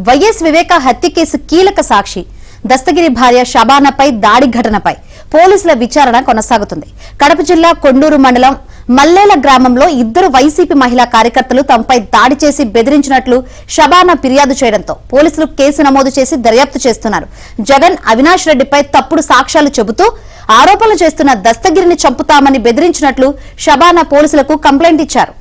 YS వివేక హత్య case కీలక సాక్షి దస్తగిరి భార్య షబానాపై దాడి ఘటనపై పోలీసుల విచారణ కొనసాగుతుంది. కడప జిల్లా కొండూరు మండలం మల్లేల గ్రామంలో ఇద్దరు వైసీపీ మహిళా కార్యకర్తలు తమపై దాడి చేసి బెదిరించినట్లు షబానా ఫిర్యాదు చేయడంతో పోలీసులు కేసు నమోదు చేసి దర్యాప్తు చేస్తున్నారు. జగన్ అవినాష్ రెడ్డిపై తప్పుడు సాక్ష్యాలు చెబుతూ ఆరోపణలు చేస్తున్న దస్తగిరిని చంపుతామని బెదిరించినట్లు షబానా పోలీసులకు కంప్లైంట్ ఇచ్చారు.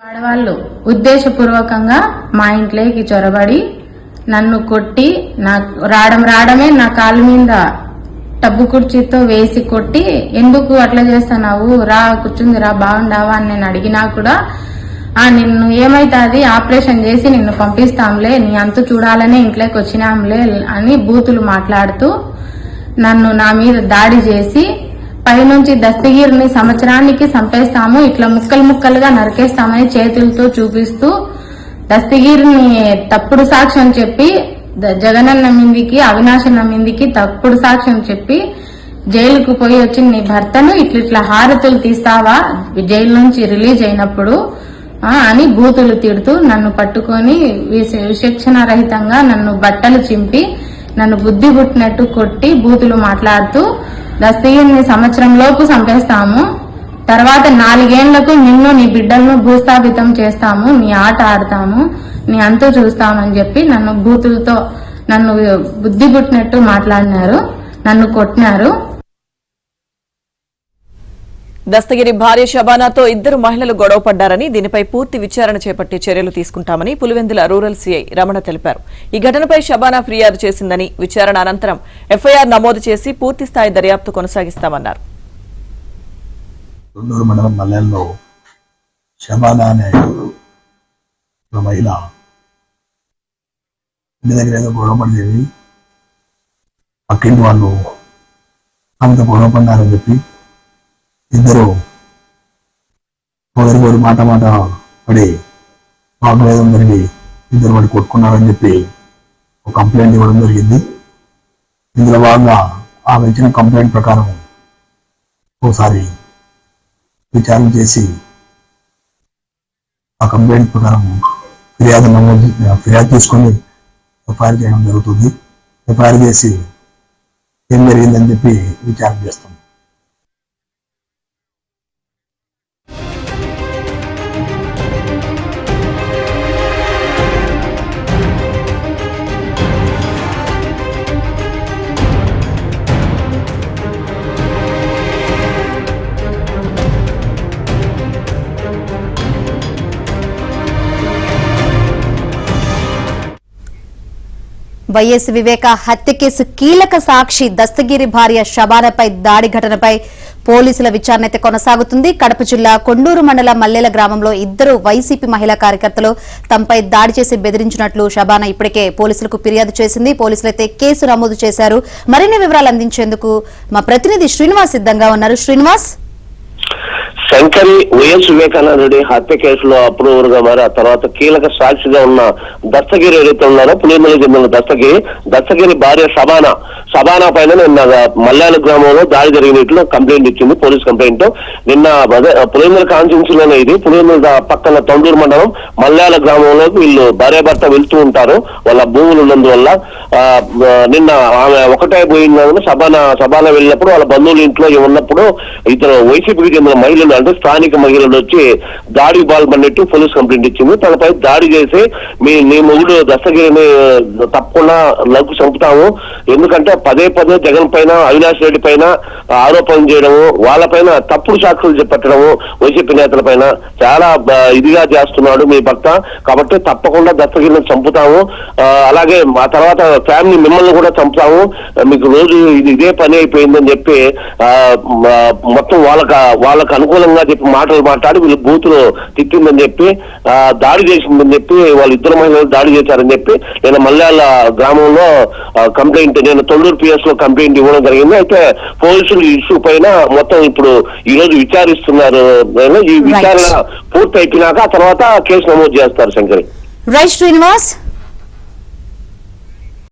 ఆడవాళ్ళు ఉద్దేశపూర్వకంగా మా ఇంట్లోకి చొరబడి నన్ను కొట్టి రావడమే నా కాళ్ళ మీద టబ్బు కుర్చీతో వేసి కొట్టి, ఎందుకు అట్లా చేస్తున్నావు, రా కూర్చుంది రా బాగుండావా అని నేను అడిగినా కూడా నిన్ను ఏమైతుంది ఆపరేషన్ చేసి నిన్ను పంపిస్తాంలే, నీ అంతు చూడాలనే ఇంట్లోకి వచ్చినాంలే అని బూతులు మాట్లాడుతూ నన్ను నా మీద దాడి చేసి పైనుంచి దస్తగిరిని సంవత్సరానికి చంపేస్తాము, ఇట్లా ముక్కలు ముక్కలుగా నరికేస్తామని చేతులతో చూపిస్తూ దస్తగిరిని తప్పుడు సాక్ష్యం చెప్పి జగనన్న మీదికి అవినాశన్న మీదికి తప్పుడు సాక్ష్యం చెప్పి జైలుకు పోయి వచ్చి నీ భర్తను ఇట్లా హారతులు తీస్తావా జైలు నుంచి రిలీజ్ అయినప్పుడు అని బూతులు తిడుతూ నన్ను పట్టుకొని విచక్షణ రహితంగా నన్ను బట్టలు చింపి నన్ను బుద్ధి పుట్టినట్టు కొట్టి బూతులు మాట్లాడుతూ దస్తగిరిని సంవత్సరం లోపు చంపేస్తాము, తర్వాత 4 ఏళ్లకు నిన్ను నీ బిడ్డలను భూస్థాపితం చేస్తాము, నీ ఆట ఆడతాము, నీ అంతు చూస్తామని చెప్పి నన్ను బూతులతో నన్ను బుద్ధి పుట్టినట్టు మాట్లాడినారు, నన్ను కొట్టినారు. దస్తగిరి భార్య షబానాతో ఇద్దరు మహిళలు గొడవ పడ్డారని, దీనిపై పూర్తి విచారణ చేపట్టి చర్యలు తీసుకుంటామని పులివెందుల రూరల్ సీఐ రమణ తెలిపారు. ఈ ఘటనపై షబానా ఫిర్యాదు చేసిందని, విచారణ అనంతరం ఎఫ్ఐఆర్ నమోదు చేసి పూర్తి స్థాయి దర్యాప్తు కొనసాగిస్తామన్నారు. కొండూరు మండలం మల్లెల్లో షబానా అనే మహిళ ఇంటి దగ్గర ఏదో గొడవ పడేది, పక్కింటి వాళ్ళు ఆమెతో గొడవ పడ్డారని చెప్పి ఇద్దరు ఒకరికొకరు మాట పడి వాగ్వేదం జరిగి ఇద్దరు వాడు కొట్టుకున్నారని చెప్పి ఒక కంప్లైంట్ ఇవ్వడం జరిగింది. ఇందులో భాగంగా ఆమె ఇచ్చిన కంప్లైంట్ ప్రకారం ఒకసారి విచారణ చేసి ఆ కంప్లైంట్ ప్రకారం ఫిర్యాదు తీసుకొని ఎఫ్ఐఆర్ చేయడం జరుగుతుంది. ఎఫ్ఐఆర్ చేసి ఏం జరిగిందని చెప్పి విచారణ చేస్తాం. వైఎస్ వివేక హత్య కేసు కీలక సాక్షి దస్తగిరి భార్య షబానాపై దాడి ఘటనపై పోలీసుల విచారణ అయితే కొనసాగుతుంది. కడప జిల్లా కొండూరు మండలం మల్లేల గ్రామంలో ఇద్దరు వైసీపీ మహిళా కార్యకర్తలు తమపై దాడి చేసి బెదిరించినట్లు షబానా ఇప్పటికే పోలీసులకు ఫిర్యాదు చేసింది. పోలీసులు అయితే కేసు నమోదు చేశారు. మరిన్ని వివరాలు అందించేందుకు మా ప్రతినిధి శ్రీనివాస్ సిద్ధంగా ఉన్నారు. శ్రీనివాస్, శంకరి వైఎస్ వివేకానందుడి హత్య కేసులో అప్రూవర్ గా మరి ఆ తర్వాత కీలక సాక్షిగా ఉన్న దస్తగిరి ఏదైతే ఉన్నారో పులివెందులకు చెందిన దస్తగిరి భార్య షబానా పైన నిన్న మల్లాల గ్రామంలో దాడి జరిగినట్లు కంప్లైంట్ ఇచ్చింది, పోలీస్ కంప్లైంట్. నిన్న పులివెందుల కాన్స్టిట్యూన్సీ లోనే ఇది పులివెందుల పక్కన తొండూరు మండలం మల్లాల గ్రామంలో వీళ్ళు భార్యాభర్త వెళ్తూ ఉంటారు, వాళ్ళ భూములు ఉన్నందువల్ల. నిన్న ఆమె ఒకటే పోయిందని షబానా వెళ్ళినప్పుడు వాళ్ళ బంధువుల ఇంట్లో ఉన్నప్పుడు ఇద్దరు వైసీపీకి చెందిన మహిళలు అంటే స్థానిక మహిళలు వచ్చి దాడికి పాల్పడినట్టు పోలీస్ కంప్లైంట్ ఇచ్చింది. తనపై దాడి చేసి నీ మొగుడు దస్తగిరిని తప్పకుండా లగ్గు చంపుతాము, ఎందుకంటే పదే జగన్ పైన అవినాష్ రెడ్డి పైన ఆరోపణలు చేయడము, వాళ్ళపైన తప్పుడు సాక్షులు చెప్పట్టడము, వైసీపీ నేతల పైన చాలా ఇదిగా చేస్తున్నాడు మీ భర్త, కాబట్టి తప్పకుండా దస్తగిరిని చంపుతాము, అలాగే ఆ తర్వాత ఫ్యామిలీ మిమ్మల్ని కూడా చంపుతాము, మీకు రోజు ఇదే పని అయిపోయిందని చెప్పి మొత్తం వాళ్ళకు అనుకూలంగా విధంగా చెప్పి మాటలు మాట్లాడి వీళ్ళు బూతులు తిట్టిందని చెప్పి దాడి చేసిందని చెప్పి వాళ్ళిద్దరు మహిళలు దాడి చేశారని చెప్పి నేను మల్యాల గ్రామంలో కంప్లైంట్, నేను తొల్లూరు PS లో కంప్లైంట్ ఇవ్వడం జరిగింది. అయితే పోలీసులు ఈ ఇష్యూ పైన మొత్తం ఇప్పుడు ఈ రోజు విచారిస్తున్నారు. ఈ విచారణ పూర్తి అయిపోయినాక ఆ తర్వాత కేసు నమోదు చేస్తారు. శంకరి. రైట్ శ్రీనివాస్.